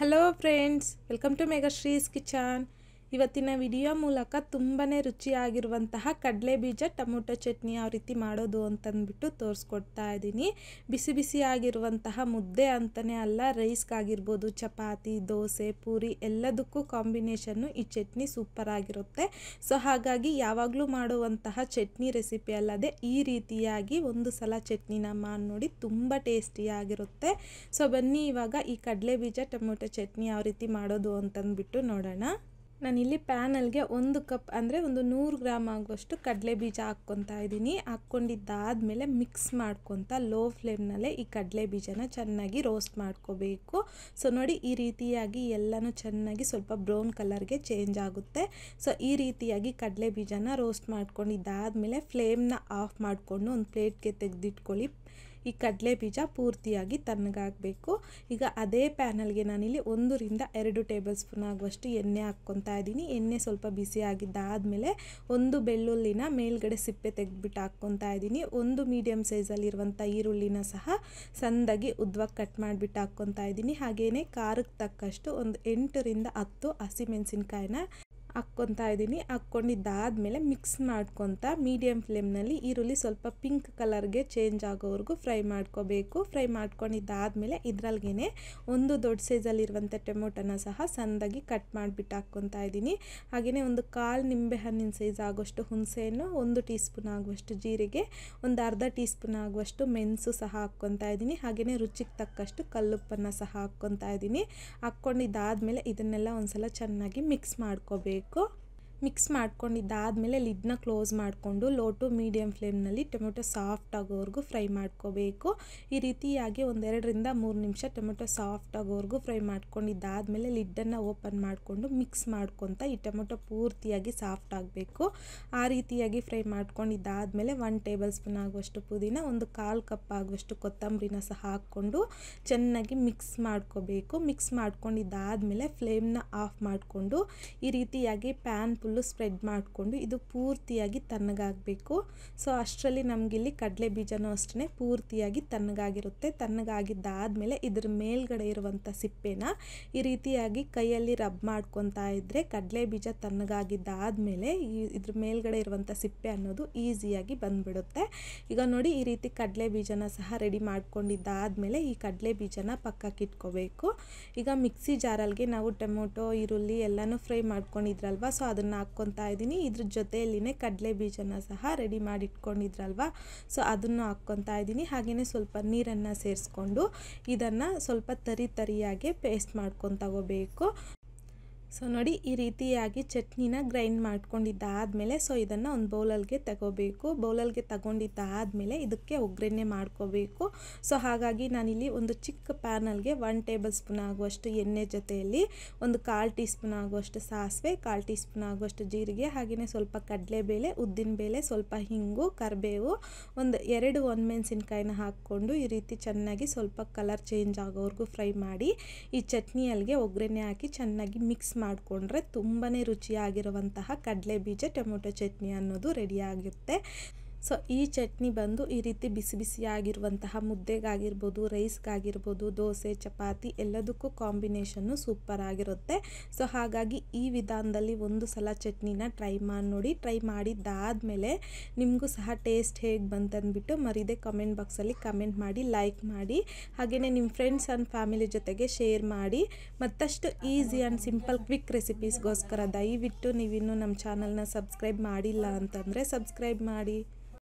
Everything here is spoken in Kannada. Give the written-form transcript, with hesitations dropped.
Hello friends, welcome to Meghashree's kitchen. ಇವತ್ತಿನ ವಿಡಿಯೋ ಮೂಲಕ ತುಂಬಾ ರುಚಿಯಾಗಿರುವಂತಹ ಕಡಲೆ ಬೀಜ ಟೊಮೊಟೊ ಚಟ್ನಿ ಯಾವ ರೀತಿ ಮಾಡೋದು ಅಂತಂದ್ಬಿಟ್ಟು ತೋರಿಸ್ಕೊಡ್ತಾ ಇದ್ದೀನಿ. ಬಿಸಿ ಬಿಸಿಯಾಗಿರುವಂತಹ ಮುದ್ದೆ ಅಂತಲೇ ಅಲ್ಲ, ರೈಸ್ಗಾಗಿರ್ಬೋದು, ಚಪಾತಿ, ದೋಸೆ, ಪೂರಿ ಎಲ್ಲದಕ್ಕೂ ಕಾಂಬಿನೇಷನ್ನು ಈ ಚಟ್ನಿ ಸೂಪರ್ ಆಗಿರುತ್ತೆ. ಸೊ ಹಾಗಾಗಿ ಯಾವಾಗಲೂ ಮಾಡುವಂತಹ ಚಟ್ನಿ ರೆಸಿಪಿ ಅಲ್ಲದೆ ಈ ರೀತಿಯಾಗಿ ಒಂದು ಸಲ ಚಟ್ನಿನ ಮಾಡಿ ನೋಡಿ, ತುಂಬ ಟೇಸ್ಟಿಯಾಗಿರುತ್ತೆ. ಸೊ ಬನ್ನಿ ಇವಾಗ ಈ ಕಡಲೆ ಬೀಜ ಟೊಮೊಟೊ ಚಟ್ನಿ ಯಾವ ರೀತಿ ಮಾಡೋದು ಅಂತಂದ್ಬಿಟ್ಟು ನೋಡೋಣ. ನಾನಿಲ್ಲಿ ಪ್ಯಾನಲ್ಗೆ 1 ಕಪ್ ಅಂದರೆ ಒಂದು 100 ಗ್ರಾಮ್ ಆಗುವಷ್ಟು ಕಡಲೆ ಬೀಜ ಹಾಕ್ಕೊತಾ ಇದ್ದೀನಿ. ಹಾಕ್ಕೊಂಡಿದ್ದಾದಮೇಲೆ ಮಿಕ್ಸ್ ಮಾಡ್ಕೊತ ಲೋ ಫ್ಲೇಮ್ನಲ್ಲೇ ಈ ಕಡಲೆ ಬೀಜನ ಚೆನ್ನಾಗಿ ರೋಸ್ಟ್ ಮಾಡ್ಕೋಬೇಕು. ಸೊ ನೋಡಿ, ಈ ರೀತಿಯಾಗಿ ಎಲ್ಲನೂ ಚೆನ್ನಾಗಿ ಸ್ವಲ್ಪ ಬ್ರೌನ್ ಕಲರ್ಗೆ ಚೇಂಜ್ ಆಗುತ್ತೆ. ಸೊ ಈ ರೀತಿಯಾಗಿ ಕಡಲೆ ಬೀಜನ ರೋಸ್ಟ್ ಮಾಡ್ಕೊಂಡಿದ್ದಾದಮೇಲೆ ಫ್ಲೇಮ್ನ ಆಫ್ ಮಾಡಿಕೊಂಡು ಒಂದು ಪ್ಲೇಟ್ಗೆ ತೆಗೆದಿಟ್ಕೊಳ್ಳಿ. ಈ ಕಡಲೆ ಬೀಜ ಪೂರ್ತಿಯಾಗಿ ತಣ್ಣಗಾಗಬೇಕು. ಈಗ ಅದೇ ಪ್ಯಾನಲ್ಗೆ ನಾನಿಲ್ಲಿ 1 ರಿಂದ 2 ಟೇಬಲ್ ಸ್ಪೂನ್ ಆಗುವಷ್ಟು ಎಣ್ಣೆ ಹಾಕ್ಕೊತಾ ಇದ್ದೀನಿ. ಎಣ್ಣೆ ಸ್ವಲ್ಪ ಬಿಸಿ ಆಗಿದ್ದಾದಮೇಲೆ 1 ಬೆಳ್ಳುಳ್ಳಿನ ಮೇಲ್ಗಡೆ ಸಿಪ್ಪೆ ತೆಗೆದ್ಬಿಟ್ಟು ಹಾಕ್ಕೊತಾ ಇದ್ದೀನಿ. 1 ಮೀಡಿಯಮ್ ಸೈಜಲ್ಲಿರುವಂಥ ಈರುಳ್ಳಿನ ಸಹ ಸಣ್ಣದಾಗಿ ಉದ್ದವಾಗಿ ಕಟ್ ಮಾಡಿಬಿಟ್ಟು ಹಾಕ್ಕೊತಾ ಇದ್ದೀನಿ. ಹಾಗೆಯೇ ಖಾರಕ್ಕೆ ತಕ್ಕಷ್ಟು ಒಂದು 8 ರಿಂದ 10 ಹಸಿಮೆಣಸಿನ್ಕಾಯಿನ ಹಾಕ್ಕೊತಾ ಇದ್ದೀನಿ. ಹಾಕ್ಕೊಂಡಿದ್ದಾದಮೇಲೆ ಮಿಕ್ಸ್ ಮಾಡ್ಕೊತ ಮೀಡಿಯಮ್ ಫ್ಲೇಮ್ನಲ್ಲಿ ಈರುಳ್ಳಿ ಸ್ವಲ್ಪ ಪಿಂಕ್ ಕಲರ್ಗೆ ಚೇಂಜ್ ಆಗೋವರೆಗೂ ಫ್ರೈ ಮಾಡ್ಕೋಬೇಕು. ಫ್ರೈ ಮಾಡ್ಕೊಂಡಿದ್ದಾದಮೇಲೆ ಇದರಲ್ಗೇ 1 ದೊಡ್ಡ ಸೈಜಲ್ಲಿರುವಂಥ ಟೊಮೊಟೊನ ಸಹ ಸಣ್ಣದಾಗಿ ಕಟ್ ಮಾಡಿಬಿಟ್ಟು ಹಾಕ್ಕೊತಾ ಇದ್ದೀನಿ. ಹಾಗೆಯೇ ಒಂದು 1/4 ನಿಂಬೆ ಹಣ್ಣಿನ ಸೈಜ್ ಆಗುವಷ್ಟು ಹುಣಸೆಹಣ್ಣು, 1 ಟೀ ಸ್ಪೂನ್ ಆಗುವಷ್ಟು ಜೀರಿಗೆ, ಒಂದು ಅರ್ಧ ಟೀ ಸ್ಪೂನ್ ಆಗುವಷ್ಟು ಮೆಣಸು ಸಹ ಹಾಕ್ಕೊತಾ ಇದ್ದೀನಿ. ಹಾಗೆಯೇ ರುಚಿಗೆ ತಕ್ಕಷ್ಟು ಕಲ್ಲುಪ್ಪನ್ನು ಸಹ ಹಾಕ್ಕೊತಾ ಇದ್ದೀನಿ. ಹಾಕ್ಕೊಂಡಿದ್ದಾದಮೇಲೆ ಇದನ್ನೆಲ್ಲ ಒಂದ್ಸಲ ಚೆನ್ನಾಗಿ ಮಿಕ್ಸ್ ಮಾಡ್ಕೋಬೇಕು. ಮಿಕ್ಸ್ ಮಾಡ್ಕೊಂಡಿದ್ದಾದಮೇಲೆ ಲಿಡ್ನ ಕ್ಲೋಸ್ ಮಾಡಿಕೊಂಡು ಲೋ ಟು ಮೀಡಿಯಮ್ ಫ್ಲೇಮ್ನಲ್ಲಿ ಟೊಮೊಟೊ ಸಾಫ್ಟ್ ಆಗೋವರೆಗೂ ಫ್ರೈ ಮಾಡ್ಕೋಬೇಕು. ಈ ರೀತಿಯಾಗಿ 1-2 ರಿಂದ 3 ನಿಮಿಷ ಟೊಮೊಟೊ ಸಾಫ್ಟ್ ಆಗೋವರೆಗೂ ಫ್ರೈ ಮಾಡ್ಕೊಂಡಿದ್ದಾದಮೇಲೆ ಲಿಡ್ಡನ್ನು ಓಪನ್ ಮಾಡಿಕೊಂಡು ಮಿಕ್ಸ್ ಮಾಡ್ಕೊತ ಈ ಟೊಮೊಟೊ ಪೂರ್ತಿಯಾಗಿ ಸಾಫ್ಟ್ ಆಗಬೇಕು. ಆ ರೀತಿಯಾಗಿ ಫ್ರೈ ಮಾಡ್ಕೊಂಡಿದ್ದಾದಮೇಲೆ 1 ಟೇಬಲ್ ಸ್ಪೂನ್ ಆಗುವಷ್ಟು ಪುದೀನ, ಒಂದು 1/4 ಕಪ್ ಆಗುವಷ್ಟು ಕೊತ್ತಂಬರಿನ ಸಹ ಹಾಕ್ಕೊಂಡು ಚೆನ್ನಾಗಿ ಮಿಕ್ಸ್ ಮಾಡ್ಕೋಬೇಕು. ಮಿಕ್ಸ್ ಮಾಡ್ಕೊಂಡಿದ್ದಾದಮೇಲೆ ಫ್ಲೇಮ್ನ ಆಫ್ ಮಾಡಿಕೊಂಡು ಈ ರೀತಿಯಾಗಿ ಪ್ಯಾನ್ ಫುಲ್ಲು ಸ್ಪ್ರೆಡ್ ಮಾಡಿಕೊಂಡು ಇದು ಪೂರ್ತಿಯಾಗಿ ತಣ್ಣಗಾಗಬೇಕು. ಸೊ ಅಷ್ಟರಲ್ಲಿ ನಮಗಿಲ್ಲಿ ಕಡಲೆ ಬೀಜನೂ ಅಷ್ಟೇ ಪೂರ್ತಿಯಾಗಿ ತಣ್ಣಗಾಗಿರುತ್ತೆ. ತಣ್ಣಗಾಗಿದ್ದಾದಮೇಲೆ ಇದ್ರ ಮೇಲ್ಗಡೆ ಇರುವಂಥ ಸಿಪ್ಪೆನ ಈ ರೀತಿಯಾಗಿ ಕೈಯಲ್ಲಿ ರಬ್ ಮಾಡ್ಕೊತಾ ಇದ್ದರೆ ಕಡಲೆ ಬೀಜ ತಣ್ಣಗಾಗಿದ್ದಾದಮೇಲೆ ಇದ್ರ ಮೇಲ್ಗಡೆ ಇರುವಂಥ ಸಿಪ್ಪೆ ಅನ್ನೋದು ಈಸಿಯಾಗಿ ಬಂದ್ಬಿಡುತ್ತೆ. ಈಗ ನೋಡಿ, ಈ ರೀತಿ ಕಡಲೆ ಬೀಜನ ಸಹ ರೆಡಿ ಮಾಡ್ಕೊಂಡಿದ್ದಾದಮೇಲೆ ಈ ಕಡಲೆ ಬೀಜನ ಪಕ್ಕಕ್ಕೆ ಇಟ್ಕೋಬೇಕು. ಈಗ ಮಿಕ್ಸಿ ಜಾರಲ್ಗೆ ನಾವು ಟೊಮೊಟೊ, ಈರುಳ್ಳಿ ಎಲ್ಲನೂ ಫ್ರೈ ಮಾಡ್ಕೊಂಡಿದ್ರಲ್ವ, ಸೊ ಅದನ್ನು ಹಾಕ್ಕೊತಾ ಇದ್ದೀನಿ. ಇದ್ರ ಜೊತೆಯಲ್ಲಿನೇ ಕಡಲೆ ಬೀಜನ ಸಹ ರೆಡಿ ಮಾಡಿ ಇಟ್ಕೊಂಡಿದ್ರಲ್ವ, ಸೊ ಅದನ್ನು ಹಾಕ್ಕೊತಾ ಇದ್ದೀನಿ. ಹಾಗೆಯೇ ಸ್ವಲ್ಪ ನೀರನ್ನು ಸೇರಿಸ್ಕೊಂಡು ಇದನ್ನು ಸ್ವಲ್ಪ ತರಿಯಾಗಿ ಪೇಸ್ಟ್ ಮಾಡ್ಕೊಂಡು ತಗೋಬೇಕು. ಸೊ ನೋಡಿ, ಈ ರೀತಿಯಾಗಿ ಚಟ್ನಿನ ಗ್ರೈಂಡ್ ಮಾಡ್ಕೊಂಡಿದ್ದಾದಮೇಲೆ ಸೊ ಇದನ್ನು ಒಂದು ಬೌಲಲ್ಗೆ ತಗೋಬೇಕು. ಬೌಲಲ್ಗೆ ತಗೊಂಡಿದ್ದಾದಮೇಲೆ ಇದಕ್ಕೆ ಒಗ್ಗರಣೆ ಮಾಡ್ಕೋಬೇಕು. ಸೊ ಹಾಗಾಗಿ ನಾನಿಲ್ಲಿ ಒಂದು ಚಿಕ್ಕ ಪ್ಯಾನಲ್ಗೆ 1 ಟೇಬಲ್ ಸ್ಪೂನ್ ಆಗುವಷ್ಟು ಎಣ್ಣೆ ಜೊತೆಯಲ್ಲಿ ಒಂದು 1/4 ಟೀ ಸ್ಪೂನ್ ಆಗುವಷ್ಟು ಸಾಸಿವೆ, 1/4 ಟೀ ಸ್ಪೂನ್ ಆಗುವಷ್ಟು ಜೀರಿಗೆ, ಹಾಗೆಯೇ ಸ್ವಲ್ಪ ಕಡಲೆಬೇಳೆ, ಉದ್ದಿನಬೇಳೆ, ಸ್ವಲ್ಪ ಹಿಂಗು, ಕರಿಬೇವು, ಒಂದು 2 ಒಣಮೆಣಸಿನ್ಕಾಯಿನ ಹಾಕ್ಕೊಂಡು ಈ ರೀತಿ ಚೆನ್ನಾಗಿ ಸ್ವಲ್ಪ ಕಲರ್ ಚೇಂಜ್ ಆಗೋವರೆಗೂ ಫ್ರೈ ಮಾಡಿ ಈ ಚಟ್ನಿಯಲ್ಲಿಗೆ ಒಗ್ಗರಣೆ ಹಾಕಿ ಚೆನ್ನಾಗಿ ಮಿಕ್ಸ್ ಮಾಡಿಕೊಂಡ್ರೆ ತುಂಬಾ ರುಚಿಯಾಗಿರುವಂತಹ ಕಡಲೆ ಬೀಜ ಟೊಮೊಟೊ ಚಟ್ನಿ ಅನ್ನೋದು ರೆಡಿಯಾಗುತ್ತೆ. ಸೊ ಈ ಚಟ್ನಿ ಬಂದು ಈ ರೀತಿ ಬಿಸಿ ಬಿಸಿಯಾಗಿರುವಂತಹ ಮುದ್ದೆಗಾಗಿರ್ಬೋದು, ರೈಸ್ಗಾಗಿರ್ಬೋದು, ದೋಸೆ, ಚಪಾತಿ ಎಲ್ಲದಕ್ಕೂ ಕಾಂಬಿನೇಷನ್ನು ಸೂಪರ್ ಆಗಿರುತ್ತೆ. ಸೊ ಹಾಗಾಗಿ ಈ ವಿಧಾನದಲ್ಲಿ ಒಂದು ಸಲ ಚಟ್ನಿನ ಟ್ರೈ ಮಾಡಿ ನೋಡಿ. ಟ್ರೈ ಮಾಡಿದ್ದಾದಮೇಲೆ ನಿಮಗೂ ಸಹ ಟೇಸ್ಟ್ ಹೇಗೆ ಬಂತಂದ್ಬಿಟ್ಟು ಮರೀದೆ ಕಮೆಂಟ್ ಬಾಕ್ಸಲ್ಲಿ ಕಮೆಂಟ್ ಮಾಡಿ, ಲೈಕ್ ಮಾಡಿ, ಹಾಗೆಯೇ ನಿಮ್ಮ ಫ್ರೆಂಡ್ಸ್ ಆ್ಯಂಡ್ ಫ್ಯಾಮಿಲಿ ಜೊತೆಗೆ ಶೇರ್ ಮಾಡಿ. ಮತ್ತಷ್ಟು ಈಸಿ ಆ್ಯಂಡ್ ಸಿಂಪಲ್ ಕ್ವಿಕ್ ರೆಸಿಪೀಸ್ಗೋಸ್ಕರ ದಯವಿಟ್ಟು ನೀವಿನ್ನೂ ನಮ್ಮ ಚಾನಲ್ನ ಸಬ್ಸ್ಕ್ರೈಬ್ ಮಾಡಿಲ್ಲ ಅಂತಂದರೆ ಸಬ್ಸ್ಕ್ರೈಬ್ ಮಾಡಿ.